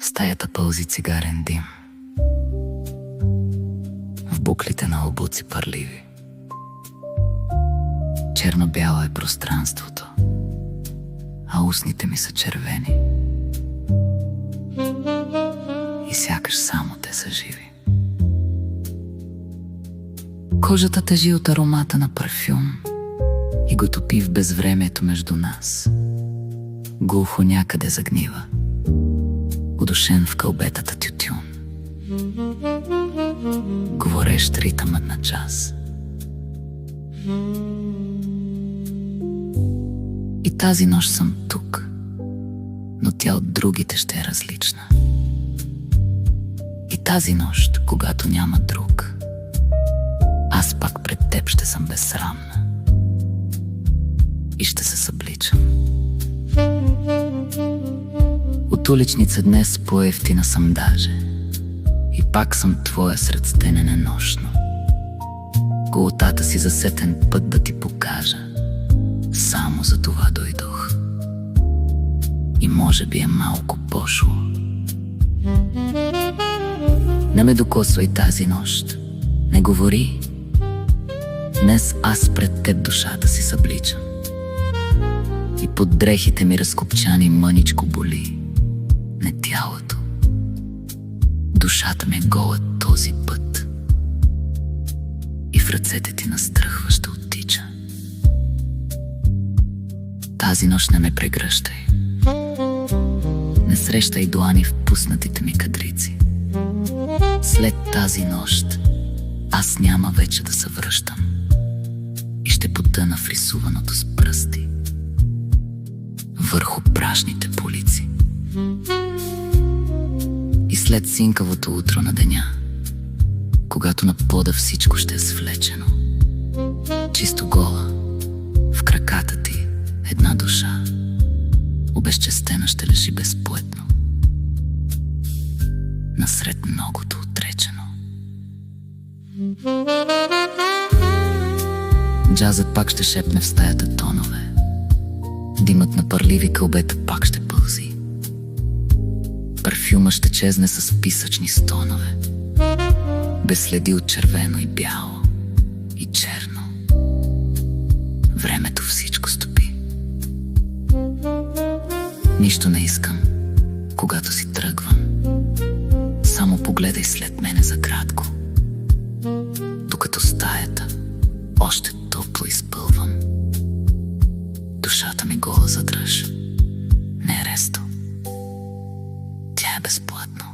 стаята пълзи цигарен дим. В буклите на обуци парливи. Черно-бяло е пространството, а устните ми са червени. И сякаш само те са живи. Кожата тежи от аромата на парфюм и го топи в безвремието между нас. Глухо някъде загнива, удушен в кълбетата тютюн. Говорещ ритъмът на джаз. И тази нощ съм тук, но тя от другите ще е различна. И тази нощ, когато няма друг, аз пак пред теб ще съм безсрамна и ще се събличам. От уличница днес по-евтина съм даже, и пак съм твоя сред стенене нощно. Голотата си за сетен път да ти покажа, само за това дойдох. И може би е малко пошло. Не ме докосвай тази нощ, не говори. Днес аз пред теб душата си събличам. И под дрехите ми разкопчани мъничко боли. Не тялото, душата ми е гола този път. И в ръцете ти настръхва ще оттича. Тази нощ не ме прегръщай. Не срещай длани в пуснатите ми кадрици. След тази нощ аз няма вече да се връщам и ще потъна в рисуваното с пръсти върху прашните полици. И след синкавото утро на деня, когато на пода всичко ще е свлечено, чисто гола, в краката ти една душа, обезчестена ще лежи безплътно насред многото отречено. Джазът пак ще шепне в стаята тонове. Димът на парливи кълбета пак ще пълзи. Парфюма ще чезне с писъчни стонове, без следи от червено и бяло и черно. Времето всичко стопи. Нищо не искам, когато си тръгвам. Само погледай след мене за кратко, докато стаята още топло изпълвам. Душата ми гола задръж. Не е ресто. Тя е безплатно.